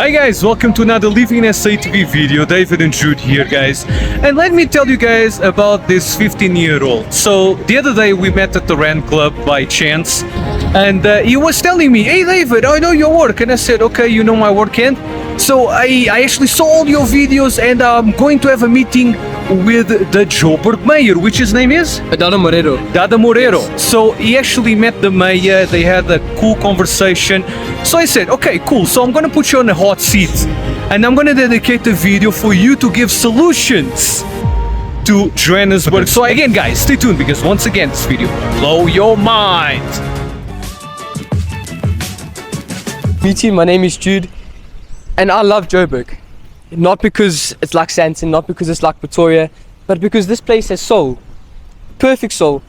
Hi guys, welcome to another LivinginSAtv video. David and Jude here, guys. And let me tell you guys about this 15-year-old. So the other day we met at the Rand Club by chance, and he was telling me, "Hey David, I know your work." And I said, "Okay, you know my work, and so I actually saw all your videos, and I'm going to have a meeting with the Joburg mayor, which his name is? Dada Morero. Dada Morero. Yes. So he actually met the mayor, they had a cool conversation. So I said, okay, cool, so I'm gonna put you on a hot seat and I'm gonna dedicate the video for you to give solutions to Johannesburg. So again guys, stay tuned because once again this video will blow your mind. Meet you, my name is Jude and I love Joburg. Not because it's like Santon, not because it's like Pretoria, but because this place has soul. Perfect soul.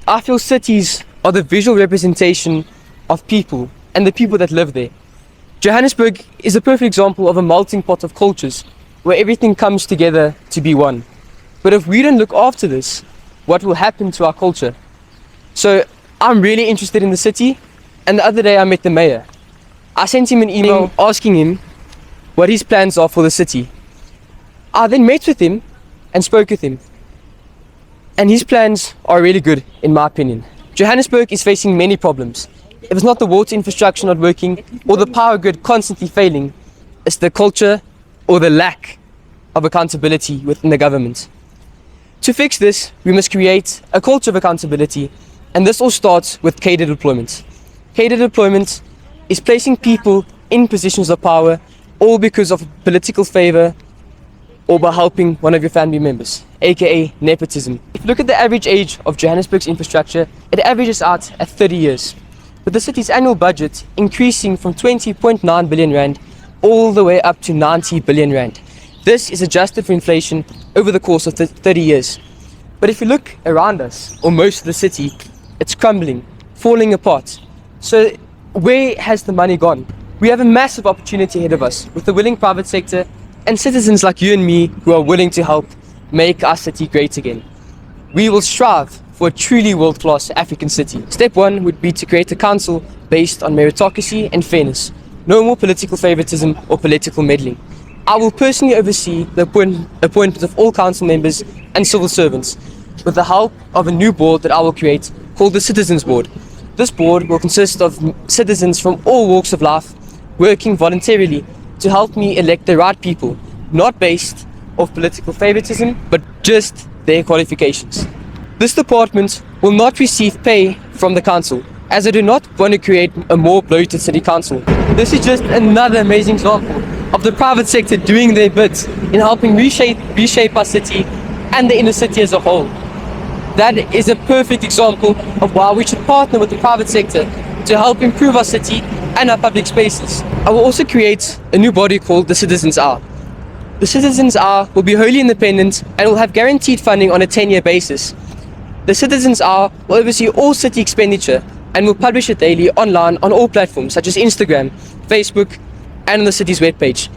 I feel cities are the visual representation of people and the people that live there. Johannesburg is a perfect example of a melting pot of cultures where everything comes together to be one. But if we don't look after this, what will happen to our culture? So I'm really interested in the city, and the other day I met the mayor. I sent him an email asking him what his plans are for the city. I then met with him and spoke with him. And his plans are really good, in my opinion. Johannesburg is facing many problems. If it's not the water infrastructure not working or the power grid constantly failing, it's the culture or the lack of accountability within the government. To fix this, we must create a culture of accountability, and this all starts with cadre deployment. Cadre deployment is placing people in positions of power all because of political favor or by helping one of your family members, aka nepotism. If you look at the average age of Johannesburg's infrastructure, it averages out at 30 years, with the city's annual budget increasing from 20.9 billion rand all the way up to 90 billion rand. This is adjusted for inflation over the course of 30 years. But if you look around us, or most of the city, it's crumbling, falling apart. So where has the money gone? We have a massive opportunity ahead of us with the willing private sector and citizens like you and me who are willing to help make our city great again. We will strive for a truly world-class African city. Step one would be to create a council based on meritocracy and fairness. No more political favoritism or political meddling. I will personally oversee the appointment of all council members and civil servants with the help of a new board that I will create called the Citizens Board. This board will consist of citizens from all walks of life working voluntarily to help me elect the right people, not based off political favoritism, but just their qualifications. This department will not receive pay from the council, as I do not want to create a more bloated city council. This is just another amazing example of the private sector doing their bit in helping reshape our city and the inner city as a whole. That is a perfect example of why we should partner with the private sector to help improve our city and our public spaces. I will also create a new body called the Citizens' Hour. The Citizens' Hour will be wholly independent and will have guaranteed funding on a 10-year basis. The Citizens' Hour will oversee all city expenditure and will publish it daily online on all platforms such as Instagram, Facebook, and on the city's webpage.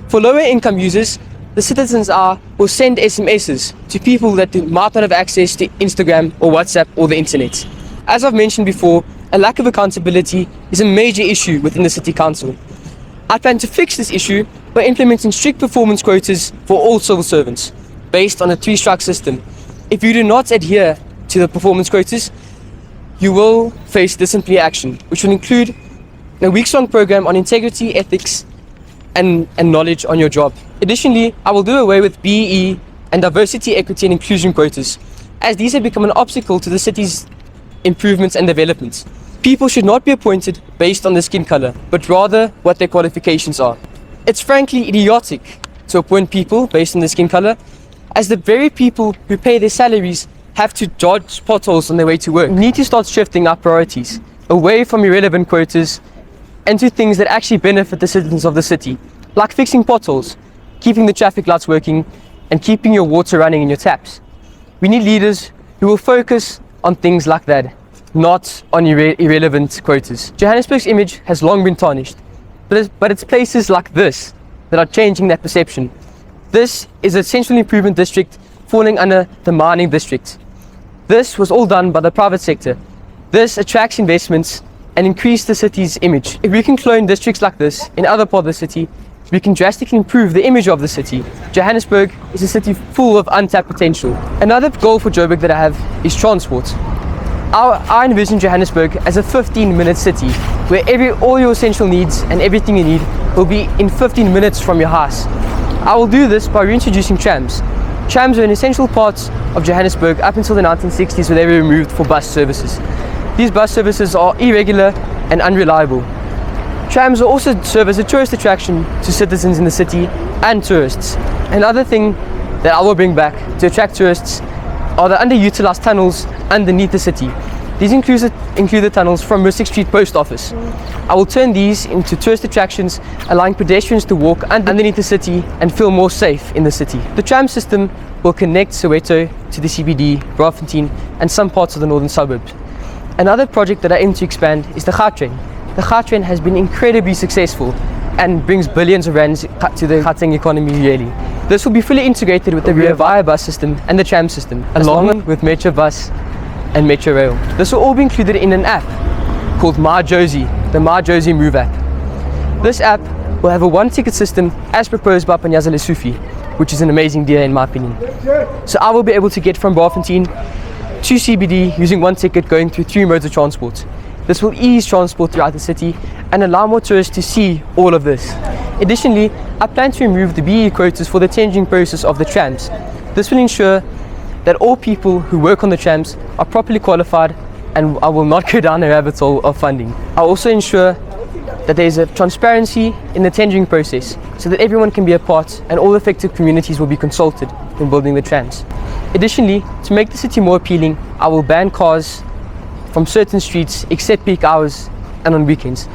For lower income users, the Citizens' Hour will send SMSs to people that might not have access to Instagram or WhatsApp or the internet. As I've mentioned before, a lack of accountability is a major issue within the City Council. I plan to fix this issue by implementing strict performance quotas for all civil servants, based on a 3-strike system. If you do not adhere to the performance quotas, you will face disciplinary action, which will include a weeks-long program on integrity, ethics, and knowledge on your job. Additionally, I will do away with BEE and diversity, equity, and inclusion quotas, as these have become an obstacle to the city's improvements and development. People should not be appointed based on their skin color, but rather what their qualifications are. It's frankly idiotic to appoint people based on their skin color, as the very people who pay their salaries have to dodge potholes on their way to work. We need to start shifting our priorities away from irrelevant quotas and to things that actually benefit the citizens of the city, like fixing potholes, keeping the traffic lights working, and keeping your water running in your taps. We need leaders who will focus on things like that, not on irrelevant quotas. Johannesburg's image has long been tarnished, but it's places like this that are changing that perception. This is a central improvement district falling under the mining district. This was all done by the private sector. This attracts investments and increase the city's image. If we can clone districts like this in other parts of the city, we can drastically improve the image of the city. Johannesburg is a city full of untapped potential. Another goal for Joburg that I have is transport. I envision Johannesburg as a 15-minute city where all your essential needs and everything you need will be in 15 minutes from your house. I will do this by reintroducing trams. Trams were an essential part of Johannesburg up until the 1960s, where they were removed for bus services. These bus services are irregular and unreliable. Trams will also serve as a tourist attraction to citizens in the city and tourists. Another thing that I will bring back to attract tourists are the underutilized tunnels underneath the city. These include the tunnels from Mystic Street Post Office. I will turn these into tourist attractions, allowing pedestrians to walk underneath the city and feel more safe in the city. The tram system will connect Soweto to the CBD, Braamfontein, and some parts of the northern suburbs. Another project that I aim to expand is the Gautrain. The Gautrain has been incredibly successful and brings billions of rands to the Gauteng economy yearly. This will be fully integrated with the Rea Vaya bus system and the tram system, along with Metro Bus and Metro Rail. This will all be included in an app called My Josie, the My Josie Move app. This app will have a one-ticket system as proposed by Panyaza Lesufi, which is an amazing idea in my opinion. So I will be able to get from Braamfontein to CBD using one ticket going through 3 modes of transport. This will ease transport throughout the city and allow more tourists to see all of this. Additionally, I plan to remove the BE quotas for the tendering process of the trams. This will ensure that all people who work on the trams are properly qualified, and I will not go down a rabbit hole of funding. I'll also ensure that there is a transparency in the tendering process so that everyone can be a part and all affected communities will be consulted in building the trams. Additionally, to make the city more appealing, I will ban cars from certain streets except peak hours and on weekends.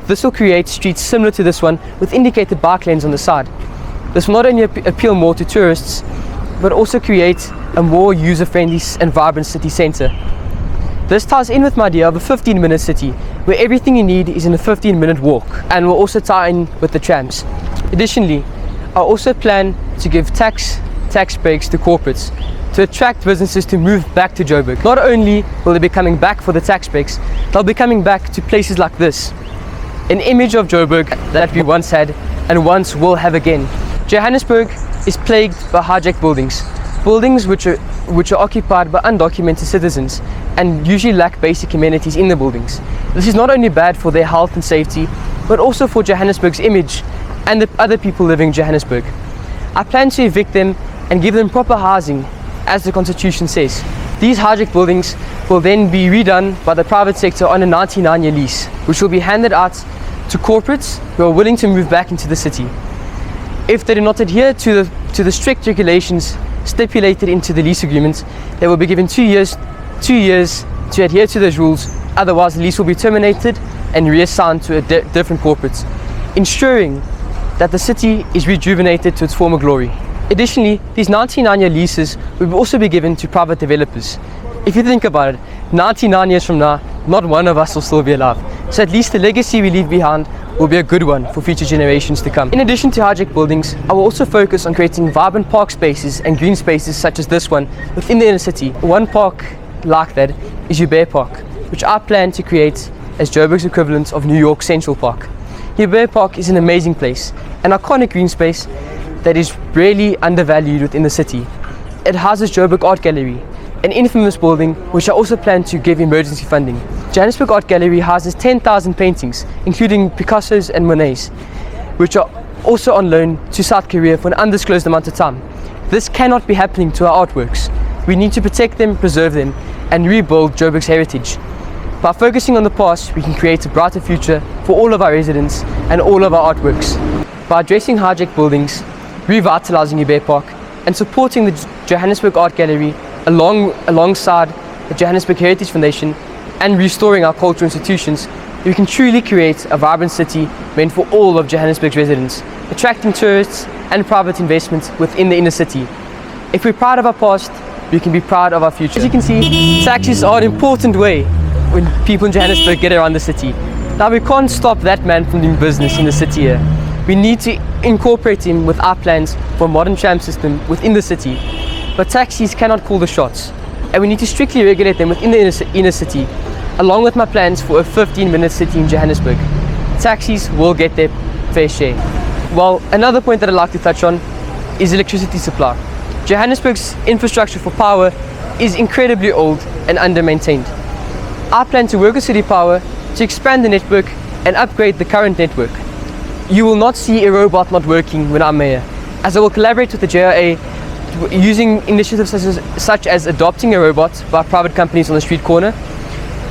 This will create streets similar to this one with indicated bike lanes on the side. This will not only appeal more to tourists, but also create a more user-friendly and vibrant city centre. This ties in with my idea of a 15-minute city where everything you need is in a 15-minute walk, and will also tie in with the trams. Additionally, I also plan to give tax breaks to corporates to attract businesses to move back to Joburg. Not only will they be coming back for the tax breaks, they'll be coming back to places like this, an image of Joburg that we once had and once will have again. Johannesburg is plagued by hijacked buildings which are occupied by undocumented citizens and usually lack basic amenities in the buildings. This is not only bad for their health and safety, but also for Johannesburg's image and the other people living in Johannesburg. I plan to evict them and give them proper housing, as the Constitution says. These hijacked buildings will then be redone by the private sector on a 99-year lease, which will be handed out to corporates who are willing to move back into the city. If they do not adhere to the strict regulations stipulated into the lease agreement, they will be given 2 years to adhere to those rules. Otherwise, the lease will be terminated and reassigned to a different corporate, ensuring that the city is rejuvenated to its former glory. Additionally, these 99-year leases will also be given to private developers. If you think about it, 99 years from now, not one of us will still be alive. So at least the legacy we leave behind will be a good one for future generations to come. In addition to hijacked buildings, I will also focus on creating vibrant park spaces and green spaces such as this one within the inner city. One park like that is Joburg Park, which I plan to create as Joburg's equivalent of New York Central Park. Joburg Park is an amazing place, an iconic green space that is really undervalued within the city. It houses Joburg Art Gallery, an infamous building which I also plan to give emergency funding. Johannesburg Art Gallery houses 10,000 paintings, including Picasso's and Monet's, which are also on loan to South Korea for an undisclosed amount of time. This cannot be happening to our artworks. We need to protect them, preserve them, and rebuild Joburg's heritage. By focusing on the past, we can create a brighter future for all of our residents and all of our artworks. By addressing hijacked buildings, revitalizing Joburg Park, and supporting the Johannesburg Art Gallery alongside the Johannesburg Heritage Foundation, and restoring our cultural institutions, we can truly create a vibrant city meant for all of Johannesburg's residents, attracting tourists and private investment within the inner city. If we're proud of our past, we can be proud of our future. As you can see, taxis are an important way when people in Johannesburg get around the city. Now, we can't stop that man from doing business in the city here. We need to incorporate him with our plans for a modern tram system within the city. But taxis cannot call the shots, and we need to strictly regulate them within the inner city along with my plans for a 15-minute city in Johannesburg. Taxis will get their fair share. Well, another point that I'd like to touch on is electricity supply. Johannesburg's infrastructure for power is incredibly old and under-maintained. I plan to work with City Power to expand the network and upgrade the current network. You will not see a robot not working when I'm mayor, as I will collaborate with the JRA using initiatives such as adopting a robot by private companies on the street corner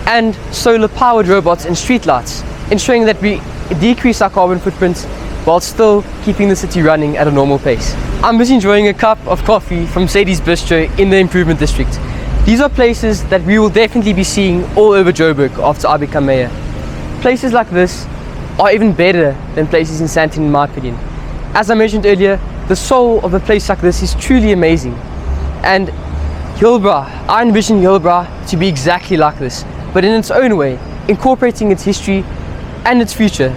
and solar-powered robots and streetlights, ensuring that we decrease our carbon footprint while still keeping the city running at a normal pace. I'm busy enjoying a cup of coffee from Sadie's Bistro in the Improvement District. These are places that we will definitely be seeing all over Joburg after I become mayor. Places like this are even better than places in Sandton in my opinion. As I mentioned earlier, the soul of a place like this is truly amazing. And Hillbrow, I envision Hillbrow to be exactly like this, but in its own way, incorporating its history and its future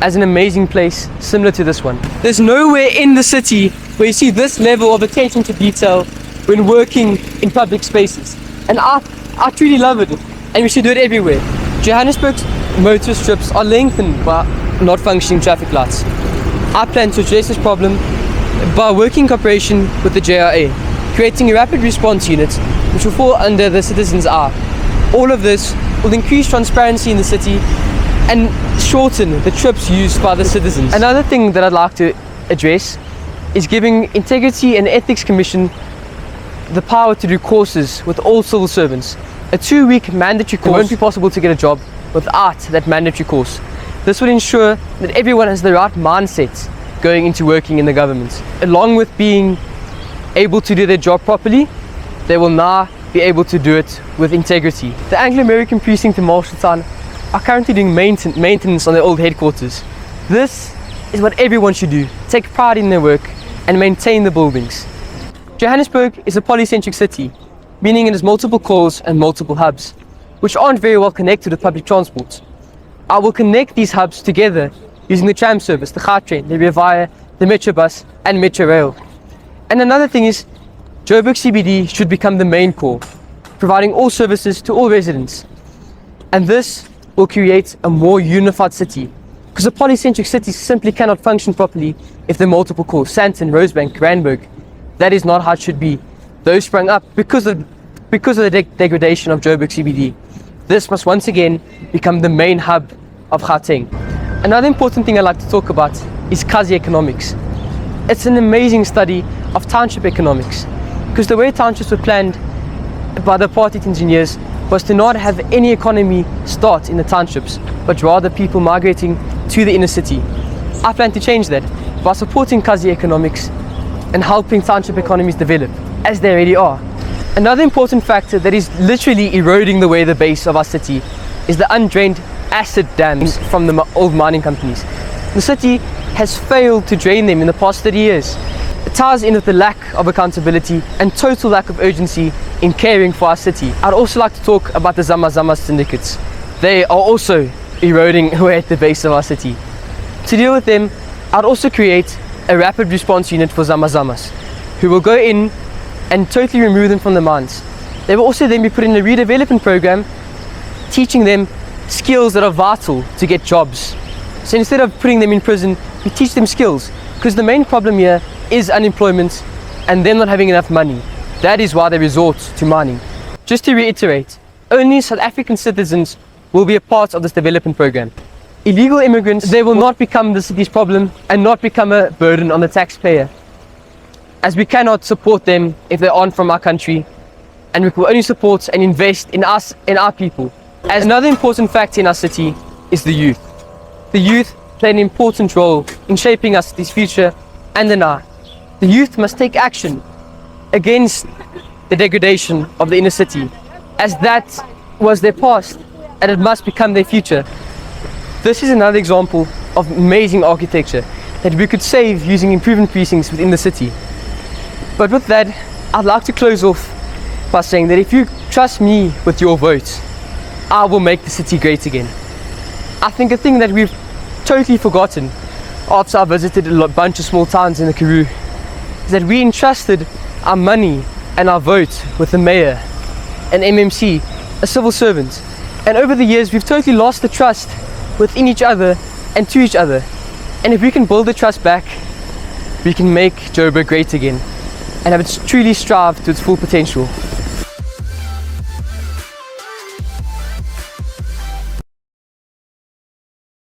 as an amazing place similar to this one. There's nowhere in the city where you see this level of attention to detail when working in public spaces. And I truly love it, and we should do it everywhere. Johannesburg's motor strips are lengthened by not functioning traffic lights. I plan to address this problem by working in cooperation with the JRA, creating a rapid response unit which will fall under the citizens' eye. All of this will increase transparency in the city and shorten the trips used by the citizens. Another thing that I'd like to address is giving Integrity and Ethics Commission the power to do courses with all civil servants. A 2-week mandatory course. It won't be possible to get a job without that mandatory course. This will ensure that everyone has the right mindset going into working in the government. Along with being able to do their job properly, they will now be able to do it with integrity. The Anglo-American precinct in Marshalltown are currently doing maintenance on their old headquarters. This is what everyone should do: take pride in their work and maintain the buildings. Johannesburg is a polycentric city, meaning it has multiple cores and multiple hubs, which aren't very well connected with public transport. I will connect these hubs together using the tram service, the Gautrain, the Rea Vaya, the Metrobus and Metro Rail. And another thing is, Joburg CBD should become the main core, providing all services to all residents. And this will create a more unified city, because a polycentric city simply cannot function properly if there are multiple cores: Sandton, Rosebank, Randburg. That is not how it should be. Those sprang up because of the degradation of Joburg CBD. This must once again become the main hub of Gauteng. Another important thing I'd like to talk about is Kazi economics. It's an amazing study of township economics, because the way townships were planned by the apartheid engineers was to not have any economy start in the townships, but rather people migrating to the inner city. I plan to change that by supporting Kazi economics and helping township economies develop, as they already are. Another important factor that is literally eroding the base of our city is the undrained acid dams from the old mining companies. The city has failed to drain them in the past 30 years. It ties in with the lack of accountability and total lack of urgency in caring for our city. I'd also like to talk about the Zama syndicates. They are also eroding away at the base of our city. To deal with them, I'd also create a rapid response unit for Zamas, who will go in and totally remove them from the mines. They will also then be put in a redevelopment program, teaching them skills that are vital to get jobs. So instead of putting them in prison, we teach them skills, because the main problem here is unemployment and them not having enough money. That is why they resort to mining. Just to reiterate, only South African citizens will be a part of this development program. Illegal immigrants, they will not become the city's problem and not become a burden on the taxpayer, as we cannot support them if they aren't from our country, and we will only support and invest in us and our people. As another important factor in our city is the youth. The youth play an important role in shaping our city's future and the now. The youth must take action against the degradation of the inner city, as that was their past and it must become their future. This is another example of amazing architecture that we could save using improvement precincts within the city. But with that, I'd like to close off by saying that if you trust me with your vote, I will make the city great again. I think a thing that we've totally forgotten after I visited a bunch of small towns in the Karoo is that we entrusted our money and our vote with the mayor, an MMC, a civil servant. And over the years, we've totally lost the trust within each other and to each other. And if we can build the trust back, we can make Joburg great again and have it truly strive to its full potential.